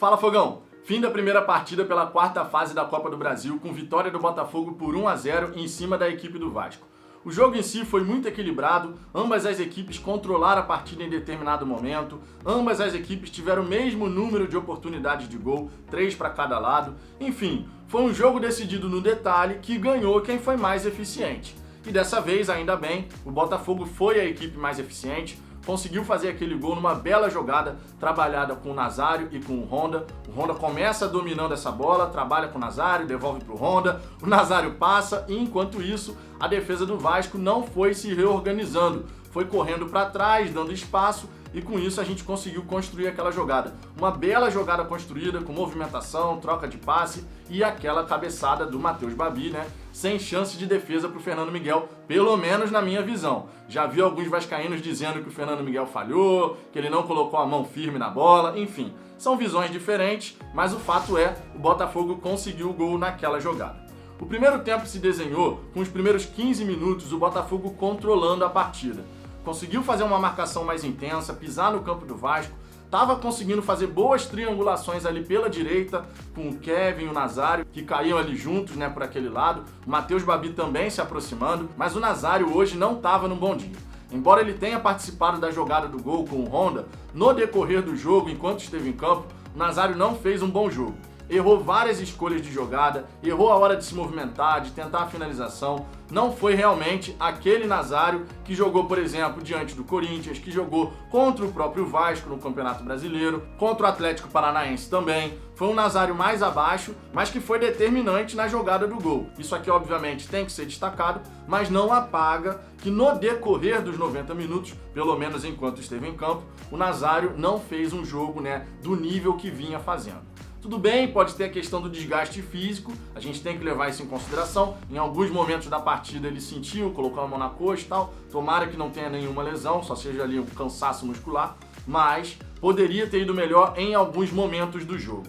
Fala, Fogão! Fim da primeira partida pela quarta fase da Copa do Brasil, com vitória do Botafogo por 1-0 em cima da equipe do Vasco. O jogo em si foi muito equilibrado, ambas as equipes controlaram a partida em determinado momento, ambas as equipes tiveram o mesmo número de oportunidades de gol, 3 para cada lado. Enfim, foi um jogo decidido no detalhe que ganhou quem foi mais eficiente. E dessa vez, ainda bem, o Botafogo foi a equipe mais eficiente, conseguiu fazer aquele gol numa bela jogada trabalhada com o Nazário e com o Honda. O Honda começa dominando essa bola, trabalha com o Nazário, devolve para o Honda, o Nazário passa e enquanto isso a defesa do Vasco não foi se reorganizando, foi correndo para trás, dando espaço e com isso a gente conseguiu construir aquela jogada. Uma bela jogada construída com movimentação, troca de passe e aquela cabeçada do Matheus Babi, né? Sem chance de defesa para o Fernando Miguel, pelo menos na minha visão. Já vi alguns vascaínos dizendo que o Fernando Miguel falhou, que ele não colocou a mão firme na bola, enfim. São visões diferentes, mas o fato é, o Botafogo conseguiu o gol naquela jogada. O primeiro tempo se desenhou com os primeiros 15 minutos o Botafogo controlando a partida. Conseguiu fazer uma marcação mais intensa, pisar no campo do Vasco, estava conseguindo fazer boas triangulações ali pela direita, com o Kevin e o Nazário, que caíam ali juntos, né, por aquele lado. O Matheus Babi também se aproximando, mas o Nazário hoje não estava no bom dia. Embora ele tenha participado da jogada do gol com o Honda, no decorrer do jogo, enquanto esteve em campo, o Nazário não fez um bom jogo. Errou várias escolhas de jogada, errou a hora de se movimentar, de tentar a finalização. Não foi realmente aquele Nazário que jogou, por exemplo, diante do Corinthians, que jogou contra o próprio Vasco no Campeonato Brasileiro, contra o Atlético Paranaense também. Foi um Nazário mais abaixo, mas que foi determinante na jogada do gol. Isso aqui, obviamente, tem que ser destacado, mas não apaga que no decorrer dos 90 minutos, pelo menos enquanto esteve em campo, o Nazário não fez um jogo, né, do nível que vinha fazendo. Tudo bem, pode ter a questão do desgaste físico, a gente tem que levar isso em consideração. Em alguns momentos da partida ele sentiu, colocou a mão na coxa e tal. Tomara que não tenha nenhuma lesão, só seja ali um cansaço muscular, mas poderia ter ido melhor em alguns momentos do jogo.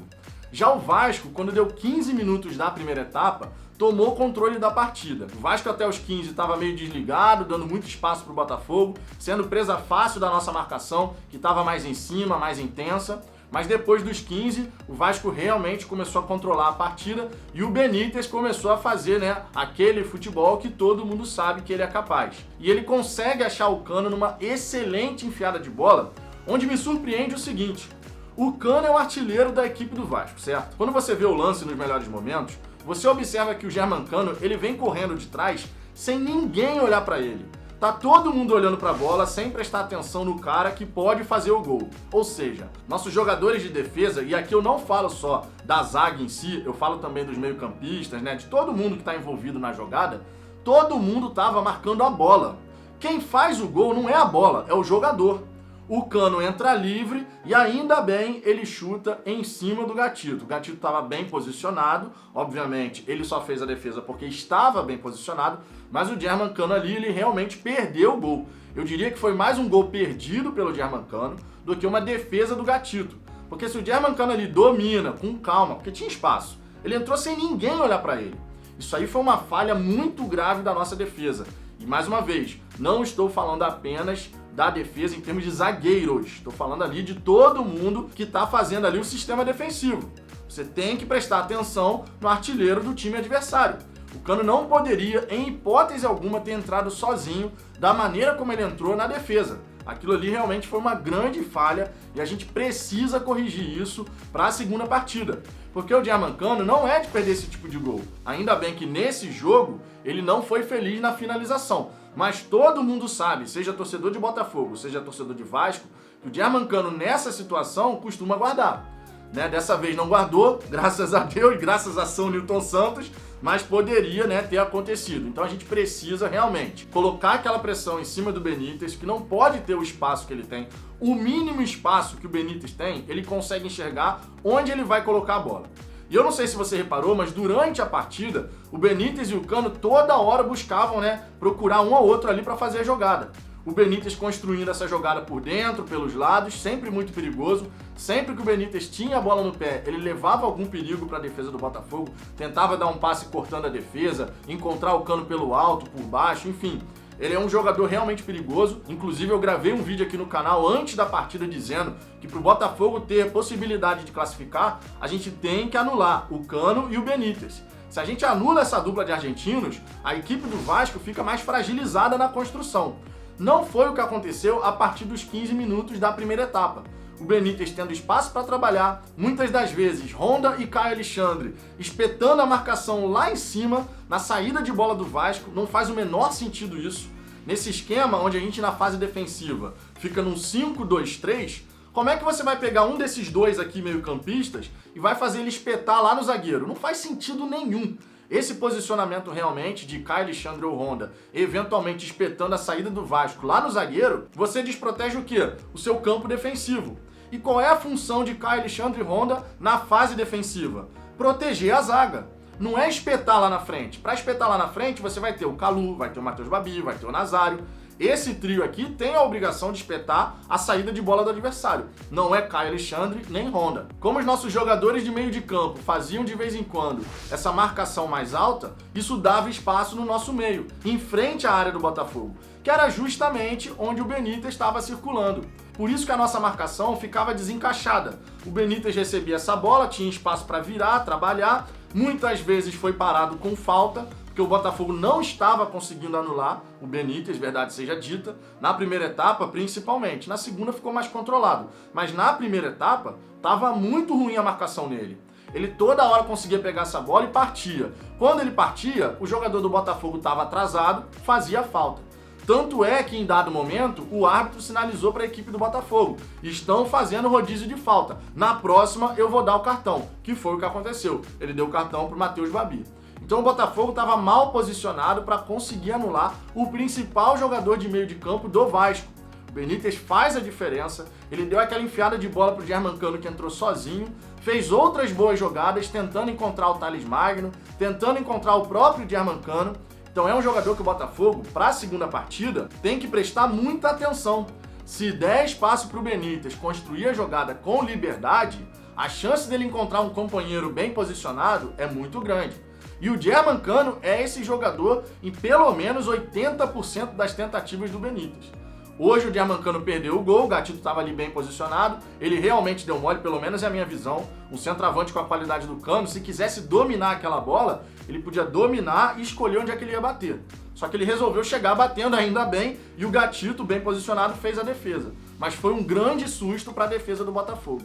Já o Vasco, quando deu 15 minutos da primeira etapa, tomou controle da partida. O Vasco até os 15 estava meio desligado, dando muito espaço para o Botafogo, sendo presa fácil da nossa marcação, que estava mais em cima, mais intensa. Mas depois dos 15, o Vasco realmente começou a controlar a partida e o Benítez começou a fazer, né, aquele futebol que todo mundo sabe que ele é capaz. E ele consegue achar o Cano numa excelente enfiada de bola, onde me surpreende o seguinte: o Cano é o artilheiro da equipe do Vasco, certo? Quando você vê o lance nos melhores momentos, você observa que o Germancano, ele vem correndo de trás sem ninguém olhar para ele. Tá todo mundo olhando para a bola sem prestar atenção no cara que pode fazer o gol. Ou seja, nossos jogadores de defesa, e aqui eu não falo só da zaga em si, eu falo também dos meio-campistas, né, de todo mundo que está envolvido na jogada, todo mundo estava marcando a bola. Quem faz o gol não é a bola, é o jogador. O Cano entra livre e ainda bem ele chuta em cima do Gatito. O Gatito estava bem posicionado, obviamente ele só fez a defesa porque estava bem posicionado, mas o Germancano ali ele realmente perdeu o gol. Eu diria que foi mais um gol perdido pelo Germancano do que uma defesa do Gatito. Porque se o Germancano ali domina com calma, porque tinha espaço, ele entrou sem ninguém olhar para ele. Isso aí foi uma falha muito grave da nossa defesa. E mais uma vez, não estou falando apenas da defesa em termos de zagueiros. Estou falando ali de todo mundo que está fazendo ali o sistema defensivo. Você tem que prestar atenção no artilheiro do time adversário. O Cano não poderia, em hipótese alguma, ter entrado sozinho da maneira como ele entrou na defesa. Aquilo ali realmente foi uma grande falha e a gente precisa corrigir isso para a segunda partida. Porque o Germancano não é de perder esse tipo de gol. Ainda bem que nesse jogo ele não foi feliz na finalização. Mas todo mundo sabe, seja torcedor de Botafogo, seja torcedor de Vasco, que o Germancano nessa situação costuma guardar. Né? Dessa vez não guardou, graças a Deus, graças a São Nilton Santos, mas poderia, né, ter acontecido. Então a gente precisa realmente colocar aquela pressão em cima do Benítez, que não pode ter o espaço que ele tem. O mínimo espaço que o Benítez tem, ele consegue enxergar onde ele vai colocar a bola. E eu não sei se você reparou, mas durante a partida, o Benítez e o Cano toda hora buscavam, né, procurar um ou outro ali para fazer a jogada. O Benítez construindo essa jogada por dentro, pelos lados, sempre muito perigoso. Sempre que o Benítez tinha a bola no pé, ele levava algum perigo para a defesa do Botafogo, tentava dar um passe cortando a defesa, encontrar o Cano pelo alto, por baixo, enfim. Ele é um jogador realmente perigoso. Inclusive, eu gravei um vídeo aqui no canal antes da partida dizendo que para o Botafogo ter possibilidade de classificar, a gente tem que anular o Cano e o Benítez. Se a gente anula essa dupla de argentinos, a equipe do Vasco fica mais fragilizada na construção. Não foi o que aconteceu a partir dos 15 minutos da primeira etapa. O Benítez tendo espaço para trabalhar, muitas das vezes Honda e Caio Alexandre espetando a marcação lá em cima, na saída de bola do Vasco, não faz o menor sentido isso. Nesse esquema onde a gente na fase defensiva fica num 5-2-3, como é que você vai pegar um desses dois aqui meio-campistas e vai fazer ele espetar lá no zagueiro? Não faz sentido nenhum. Esse posicionamento realmente de Caio Alexandre ou Honda, eventualmente espetando a saída do Vasco lá no zagueiro, você desprotege o quê? O seu campo defensivo. E qual é a função de Caio Alexandre e Honda na fase defensiva? Proteger a zaga. Não é espetar lá na frente. Para espetar lá na frente, você vai ter o Calu, vai ter o Matheus Babi, vai ter o Nazário. Esse trio aqui tem a obrigação de espetar a saída de bola do adversário. Não é Caio Alexandre nem Honda. Como os nossos jogadores de meio de campo faziam de vez em quando essa marcação mais alta, isso dava espaço no nosso meio, em frente à área do Botafogo, que era justamente onde o Benítez estava circulando. Por isso que a nossa marcação ficava desencaixada. O Benítez recebia essa bola, tinha espaço para virar, trabalhar, muitas vezes foi parado com falta, porque o Botafogo não estava conseguindo anular o Benítez, verdade seja dita, na primeira etapa principalmente. Na segunda ficou mais controlado, mas na primeira etapa estava muito ruim a marcação nele. Ele toda hora conseguia pegar essa bola e partia. Quando ele partia, o jogador do Botafogo estava atrasado, fazia falta. Tanto é que em dado momento o árbitro sinalizou para a equipe do Botafogo: estão fazendo rodízio de falta, na próxima eu vou dar o cartão, que foi o que aconteceu. Ele deu o cartão para o Matheus Babi. Então o Botafogo estava mal posicionado para conseguir anular o principal jogador de meio de campo do Vasco. O Benítez faz a diferença, ele deu aquela enfiada de bola para o Germancano que entrou sozinho, fez outras boas jogadas tentando encontrar o Thales Magno, tentando encontrar o próprio Germancano. Então é um jogador que o Botafogo, para a segunda partida, tem que prestar muita atenção. Se der espaço para o Benítez construir a jogada com liberdade, a chance dele encontrar um companheiro bem posicionado é muito grande. E o Germancano é esse jogador em pelo menos 80% das tentativas do Benítez. Hoje o Germancano perdeu o gol, o Gatito estava ali bem posicionado, ele realmente deu mole, pelo menos é a minha visão. Um centroavante com a qualidade do Cano, se quisesse dominar aquela bola, ele podia dominar e escolher onde é que ele ia bater. Só que ele resolveu chegar batendo ainda bem e o Gatito, bem posicionado, fez a defesa. Mas foi um grande susto para a defesa do Botafogo.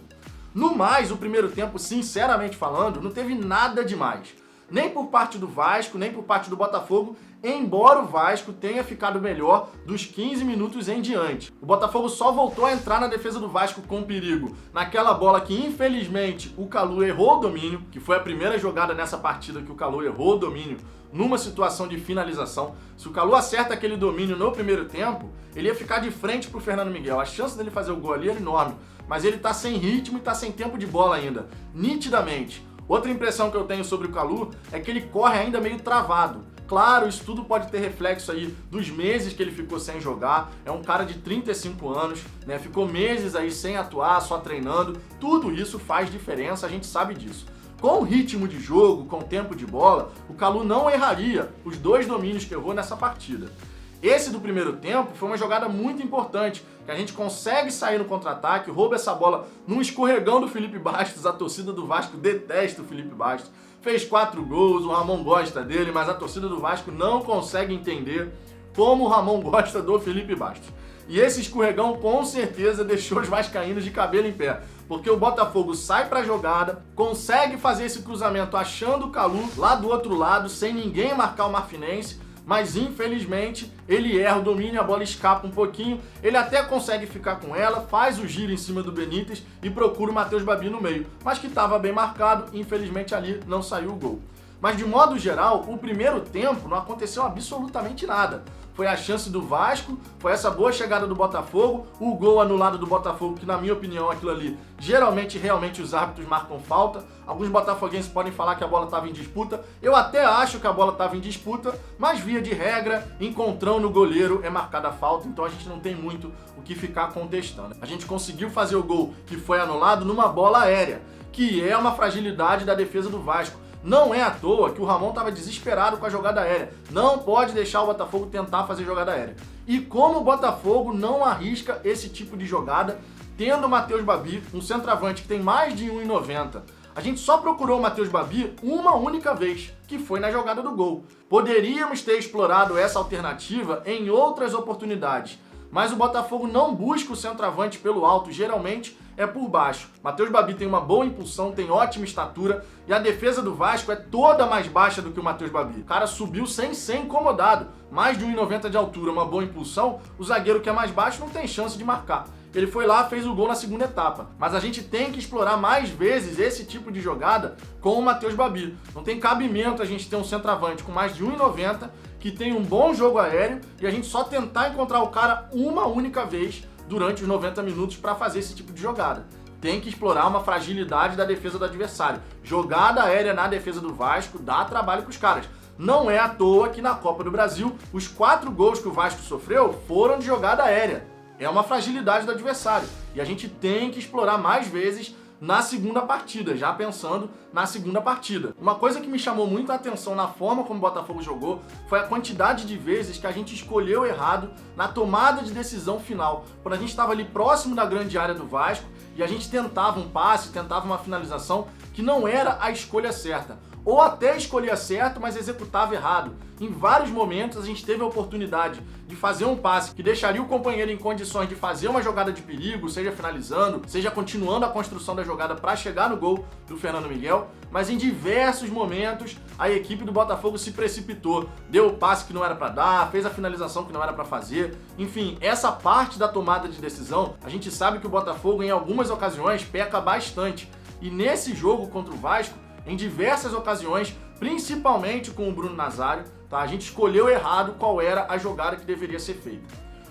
No mais, o primeiro tempo, sinceramente falando, não teve nada demais. Nem por parte do Vasco, nem por parte do Botafogo, embora o Vasco tenha ficado melhor dos 15 minutos em diante. O Botafogo só voltou a entrar na defesa do Vasco com perigo naquela bola que, infelizmente, o Calu errou o domínio, que foi a primeira jogada nessa partida que o Calu errou o domínio numa situação de finalização. Se o Calu acerta aquele domínio no primeiro tempo, ele ia ficar de frente pro Fernando Miguel. A chance dele fazer o gol ali era enorme, mas ele tá sem ritmo e tá sem tempo de bola ainda, nitidamente. Outra impressão que eu tenho sobre o Calu é que ele corre ainda meio travado. Claro, isso tudo pode ter reflexo aí dos meses que ele ficou sem jogar. É um cara de 35 anos, né? Ficou meses aí sem atuar, só treinando. Tudo isso faz diferença, a gente sabe disso. Com o ritmo de jogo, com o tempo de bola, o Calu não erraria os 2 domínios que errou nessa partida. Esse do primeiro tempo foi uma jogada muito importante, que a gente consegue sair no contra-ataque, rouba essa bola num escorregão do Felipe Bastos. A torcida do Vasco detesta o Felipe Bastos. Fez 4 gols, o Ramon gosta dele, mas a torcida do Vasco não consegue entender como o Ramon gosta do Felipe Bastos. E esse escorregão com certeza deixou os vascaínos de cabelo em pé, porque o Botafogo sai pra jogada, consegue fazer esse cruzamento achando o Calu lá do outro lado, sem ninguém marcar o marfinense, mas infelizmente ele erra o domínio, a bola escapa um pouquinho, ele até consegue ficar com ela, faz o giro em cima do Benítez e procura o Matheus Babi no meio, mas que estava bem marcado, infelizmente ali não saiu o gol. Mas de modo geral, o primeiro tempo não aconteceu absolutamente nada. Foi a chance do Vasco, foi essa boa chegada do Botafogo, o gol anulado do Botafogo, que na minha opinião aquilo ali, geralmente, realmente os árbitros marcam falta. Alguns botafoguenses podem falar que a bola estava em disputa, eu até acho que a bola estava em disputa, mas via de regra, encontrão no goleiro é marcada a falta, então a gente não tem muito o que ficar contestando. A gente conseguiu fazer o gol que foi anulado numa bola aérea, que é uma fragilidade da defesa do Vasco. Não é à toa que o Ramon estava desesperado com a jogada aérea. Não pode deixar o Botafogo tentar fazer jogada aérea. E como o Botafogo não arrisca esse tipo de jogada, tendo o Matheus Babi, um centroavante que tem mais de 1,90, a gente só procurou o Matheus Babi uma única vez, que foi na jogada do gol. Poderíamos ter explorado essa alternativa em outras oportunidades, mas o Botafogo não busca o centroavante pelo alto, geralmente é por baixo. Matheus Babi tem uma boa impulsão, tem ótima estatura e a defesa do Vasco é toda mais baixa do que o Matheus Babi. O cara subiu sem ser incomodado, mais de 1,90 de altura, uma boa impulsão, o zagueiro que é mais baixo não tem chance de marcar. Ele foi lá, fez o gol na segunda etapa. Mas a gente tem que explorar mais vezes esse tipo de jogada com o Matheus Babi. Não tem cabimento a gente ter um centroavante com mais de 1,90, que tem um bom jogo aéreo, e a gente só tentar encontrar o cara uma única vez durante os 90 minutos para fazer esse tipo de jogada. Tem que explorar uma fragilidade da defesa do adversário. Jogada aérea na defesa do Vasco dá trabalho para os caras. Não é à toa que na Copa do Brasil, os 4 gols que o Vasco sofreu foram de jogada aérea. É uma fragilidade do adversário. E a gente tem que explorar mais vezes na segunda partida, já pensando na segunda partida. Uma coisa que me chamou muito a atenção na forma como o Botafogo jogou foi a quantidade de vezes que a gente escolheu errado na tomada de decisão final. Quando a gente estava ali próximo da grande área do Vasco e a gente tentava um passe, tentava uma finalização que não era a escolha certa. Ou até escolhia certo, mas executava errado. Em vários momentos a gente teve a oportunidade de fazer um passe que deixaria o companheiro em condições de fazer uma jogada de perigo, seja finalizando, seja continuando a construção da jogada para chegar no gol do Fernando Miguel, mas em diversos momentos a equipe do Botafogo se precipitou, deu o passe que não era para dar, fez a finalização que não era para fazer. Enfim, essa parte da tomada de decisão, a gente sabe que o Botafogo em algumas ocasiões peca bastante. E nesse jogo contra o Vasco, em diversas ocasiões, principalmente com o Bruno Nazário, tá? A gente escolheu errado qual era a jogada que deveria ser feita.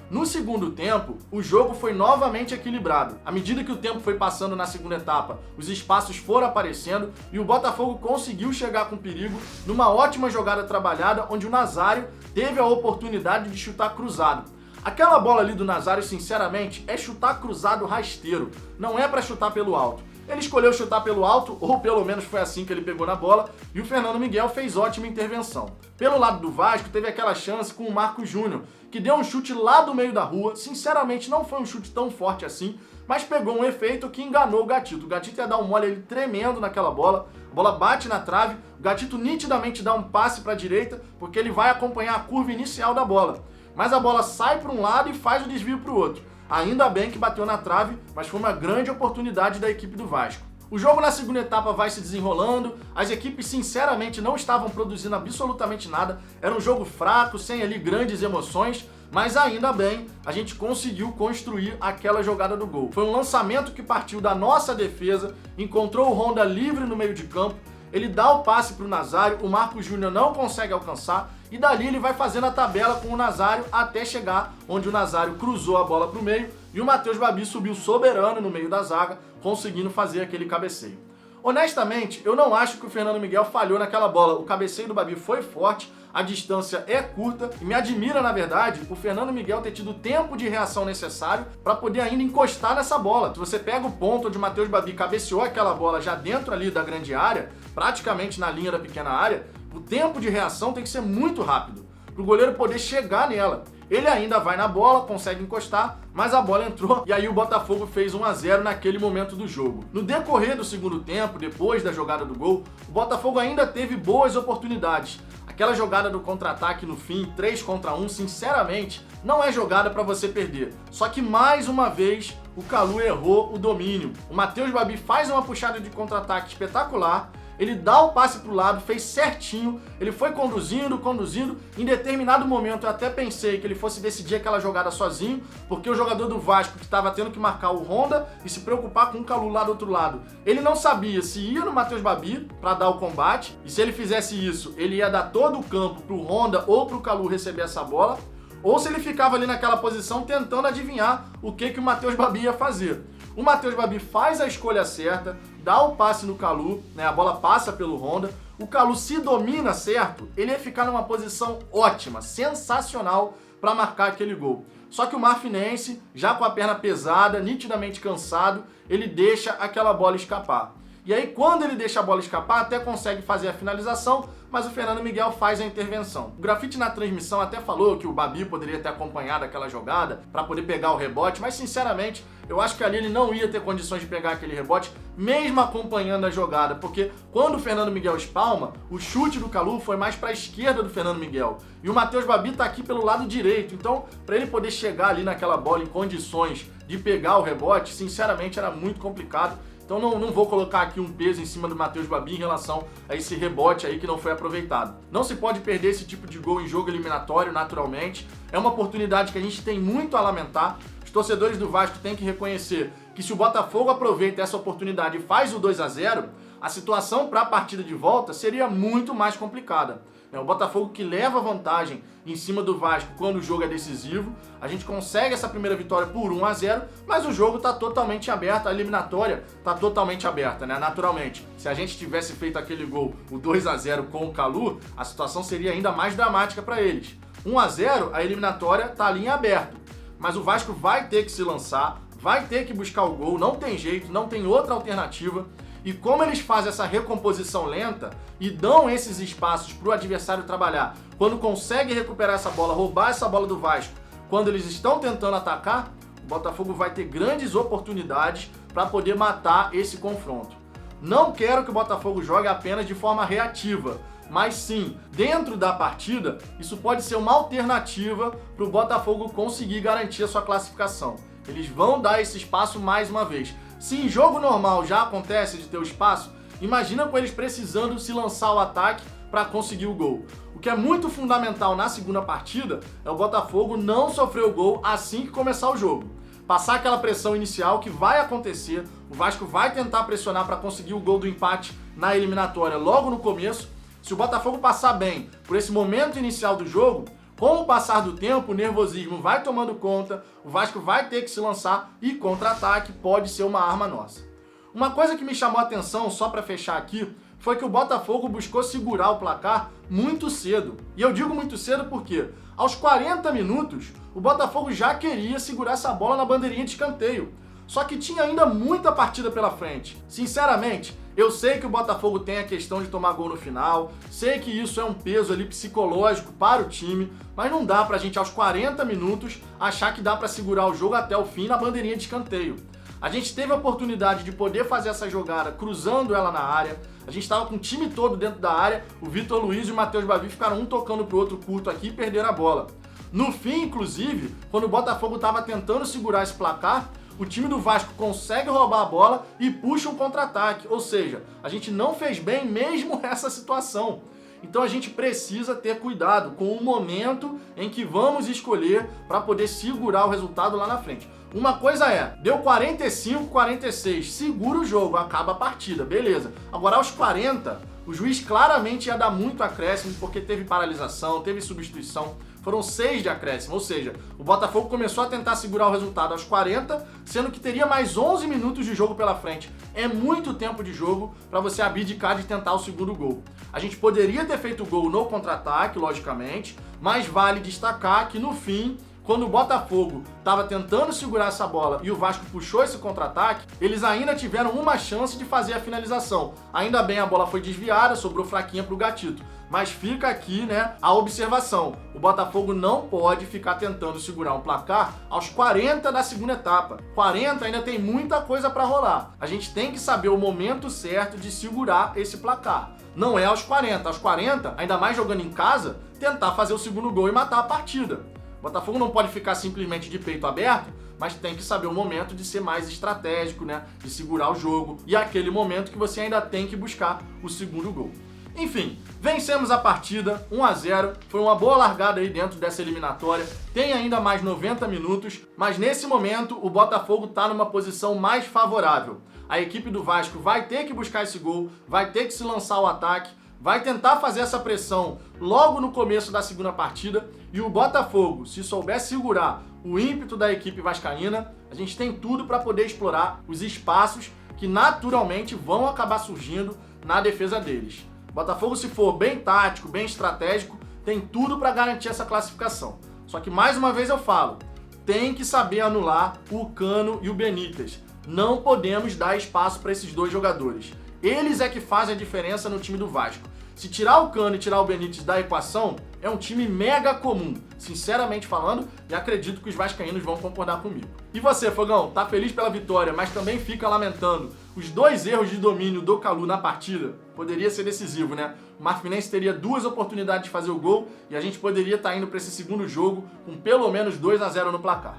No segundo tempo, o jogo foi novamente equilibrado. À medida que o tempo foi passando na segunda etapa, os espaços foram aparecendo e o Botafogo conseguiu chegar com perigo numa ótima jogada trabalhada, onde o Nazário teve a oportunidade de chutar cruzado. Aquela bola ali do Nazário, sinceramente, é chutar cruzado rasteiro, não é para chutar pelo alto. Ele escolheu chutar pelo alto, ou pelo menos foi assim que ele pegou na bola, e o Fernando Miguel fez ótima intervenção. Pelo lado do Vasco, teve aquela chance com o Marcos Júnior, que deu um chute lá do meio da rua. Sinceramente, não foi um chute tão forte assim, mas pegou um efeito que enganou o Gatito. O Gatito ia dar um mole ele tremendo naquela bola, a bola bate na trave, o Gatito nitidamente dá um passe para a direita, porque ele vai acompanhar a curva inicial da bola. Mas a bola sai para um lado e faz o desvio para o outro. Ainda bem que bateu na trave, mas foi uma grande oportunidade da equipe do Vasco. O jogo na segunda etapa vai se desenrolando, as equipes sinceramente não estavam produzindo absolutamente nada, era um jogo fraco, sem ali grandes emoções, mas ainda bem a gente conseguiu construir aquela jogada do gol. Foi um lançamento que partiu da nossa defesa, encontrou o Honda livre no meio de campo, ele dá o passe para o Nazário, o Marcos Júnior não consegue alcançar, e dali ele vai fazendo a tabela com o Nazário até chegar onde o Nazário cruzou a bola para o meio e o Matheus Babi subiu soberano no meio da zaga, conseguindo fazer aquele cabeceio. Honestamente, eu não acho que o Fernando Miguel falhou naquela bola. O cabeceio do Babi foi forte, a distância é curta e me admira, na verdade, o Fernando Miguel ter tido o tempo de reação necessário para poder ainda encostar nessa bola. Se você pega o ponto onde o Matheus Babi cabeceou aquela bola já dentro ali da grande área, praticamente na linha da pequena área, o tempo de reação tem que ser muito rápido para o goleiro poder chegar nela. Ele ainda vai na bola, consegue encostar, mas a bola entrou e aí o Botafogo fez 1-0 naquele momento do jogo. No decorrer do segundo tempo, depois da jogada do gol, o Botafogo ainda teve boas oportunidades. Aquela jogada do contra-ataque no fim, 3 contra 1, sinceramente, não é jogada para você perder. Só que mais uma vez o Kalu errou o domínio. O Matheus Babi faz uma puxada de contra-ataque espetacular, ele dá o passe pro lado, fez certinho, ele foi conduzindo, em determinado momento eu até pensei que ele fosse decidir aquela jogada sozinho, porque o jogador do Vasco que estava tendo que marcar o Honda e se preocupar com o Kalu lá do outro lado, ele não sabia se ia no Matheus Babi para dar o combate, e se ele fizesse isso, ele ia dar todo o campo pro Honda ou pro Kalu receber essa bola, ou se ele ficava ali naquela posição tentando adivinhar o que o Matheus Babi ia fazer. O Matheus Babi faz a escolha certa, dá o passe no Kalu, né? A bola passa pelo Honda, o Kalu se domina certo, ele ia ficar numa posição ótima, sensacional para marcar aquele gol. Só que o Marfinense, já com a perna pesada, nitidamente cansado, ele deixa aquela bola escapar. E aí, quando ele deixa a bola escapar, até consegue fazer a finalização, mas o Fernando Miguel faz a intervenção. O Grafite na transmissão até falou que o Babi poderia ter acompanhado aquela jogada para poder pegar o rebote, mas sinceramente, eu acho que ali ele não ia ter condições de pegar aquele rebote, mesmo acompanhando a jogada, porque quando o Fernando Miguel espalma, o chute do Kalu foi mais para a esquerda do Fernando Miguel. E o Matheus Babi tá aqui pelo lado direito, então para ele poder chegar ali naquela bola em condições de pegar o rebote, sinceramente era muito complicado. Então não vou colocar aqui um peso em cima do Matheus Babi em relação a esse rebote aí que não foi aproveitado. Não se pode perder esse tipo de gol em jogo eliminatório, naturalmente. É uma oportunidade que a gente tem muito a lamentar. Os torcedores do Vasco têm que reconhecer que se o Botafogo aproveita essa oportunidade e faz o 2-0, a situação para a partida de volta seria muito mais complicada. É o Botafogo que leva vantagem em cima do Vasco quando o jogo é decisivo. A gente consegue essa primeira vitória por 1-0, mas o jogo está totalmente aberto, a eliminatória está totalmente aberta, né? Naturalmente, se a gente tivesse feito aquele gol, o 2-0 com o Kalu, a situação seria ainda mais dramática para eles. 1-0, a eliminatória está ali em aberto, mas o Vasco vai ter que se lançar, vai ter que buscar o gol, não tem jeito, não tem outra alternativa. E como eles fazem essa recomposição lenta e dão esses espaços para o adversário trabalhar, quando consegue recuperar essa bola, roubar essa bola do Vasco, quando eles estão tentando atacar, o Botafogo vai ter grandes oportunidades para poder matar esse confronto. Não quero que o Botafogo jogue apenas de forma reativa, mas sim, dentro da partida, isso pode ser uma alternativa para o Botafogo conseguir garantir a sua classificação. Eles vão dar esse espaço mais uma vez. Se em jogo normal já acontece de ter o espaço, imagina com eles precisando se lançar ao ataque para conseguir o gol. O que é muito fundamental na segunda partida é o Botafogo não sofrer o gol assim que começar o jogo. Passar aquela pressão inicial que vai acontecer, o Vasco vai tentar pressionar para conseguir o gol do empate na eliminatória logo no começo. Se o Botafogo passar bem por esse momento inicial do jogo, com o passar do tempo, o nervosismo vai tomando conta, o Vasco vai ter que se lançar e contra-ataque pode ser uma arma nossa. Uma coisa que me chamou a atenção, só para fechar aqui, foi que o Botafogo buscou segurar o placar muito cedo. E eu digo muito cedo porque, aos 40 minutos, o Botafogo já queria segurar essa bola na bandeirinha de escanteio. Só que tinha ainda muita partida pela frente. Sinceramente, eu sei que o Botafogo tem a questão de tomar gol no final, sei que isso é um peso ali psicológico para o time, mas não dá pra gente aos 40 minutos achar que dá pra segurar o jogo até o fim na bandeirinha de escanteio. A gente teve a oportunidade de poder fazer essa jogada cruzando ela na área, a gente estava com o time todo dentro da área, o Vitor Luiz e o Matheus Babi ficaram um tocando pro outro curto aqui e perderam a bola. No fim, inclusive, quando o Botafogo estava tentando segurar esse placar, o time do Vasco consegue roubar a bola e puxa um contra-ataque. Ou seja, a gente não fez bem mesmo essa situação. Então a gente precisa ter cuidado com o momento em que vamos escolher para poder segurar o resultado lá na frente. Uma coisa é, deu 45, 46, segura o jogo, acaba a partida, beleza. Agora aos 40, o juiz claramente ia dar muito acréscimo porque teve paralisação, teve substituição. Foram 6 de acréscimo, ou seja, o Botafogo começou a tentar segurar o resultado aos 40, sendo que teria mais 11 minutos de jogo pela frente. É muito tempo de jogo para você abdicar de tentar o segundo gol. A gente poderia ter feito o gol no contra-ataque, logicamente, mas vale destacar que no fim, quando o Botafogo estava tentando segurar essa bola e o Vasco puxou esse contra-ataque, eles ainda tiveram uma chance de fazer a finalização. Ainda bem a bola foi desviada, sobrou fraquinha para o Gatito. Mas fica aqui, né, a observação. O Botafogo não pode ficar tentando segurar um placar aos 40 da segunda etapa. 40 ainda tem muita coisa para rolar. A gente tem que saber o momento certo de segurar esse placar. Não é aos 40. Aos 40, ainda mais jogando em casa, tentar fazer o segundo gol e matar a partida. O Botafogo não pode ficar simplesmente de peito aberto, mas tem que saber o momento de ser mais estratégico, né, de segurar o jogo. E é aquele momento que você ainda tem que buscar o segundo gol. Enfim, vencemos a partida, 1-0, foi uma boa largada aí dentro dessa eliminatória, tem ainda mais 90 minutos, mas nesse momento o Botafogo está numa posição mais favorável. A equipe do Vasco vai ter que buscar esse gol, vai ter que se lançar ao ataque, vai tentar fazer essa pressão logo no começo da segunda partida, e o Botafogo, se souber segurar o ímpeto da equipe vascaína, a gente tem tudo para poder explorar os espaços que naturalmente vão acabar surgindo na defesa deles. O Botafogo, se for bem tático, bem estratégico, tem tudo para garantir essa classificação. Só que, mais uma vez eu falo, tem que saber anular o Cano e o Benítez. Não podemos dar espaço para esses dois jogadores. Eles é que fazem a diferença no time do Vasco. Se tirar o Cano e tirar o Benítez da equação, é um time mega comum, sinceramente falando, e acredito que os vascaínos vão concordar comigo. E você, Fogão, tá feliz pela vitória, mas também fica lamentando os 2 erros de domínio do Kalu na partida? Poderia ser decisivo, né? O Marfinense teria 2 oportunidades de fazer o gol e a gente poderia estar indo para esse segundo jogo com pelo menos 2-0 no placar.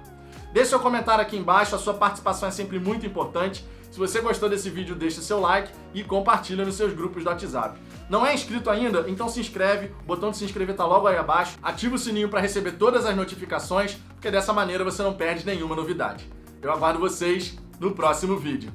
Deixe seu comentário aqui embaixo, a sua participação é sempre muito importante. Se você gostou desse vídeo, deixa seu like e compartilha nos seus grupos do WhatsApp. Não é inscrito ainda? Então se inscreve, o botão de se inscrever tá logo aí abaixo. Ativa o sininho para receber todas as notificações, porque dessa maneira você não perde nenhuma novidade. Eu aguardo vocês no próximo vídeo.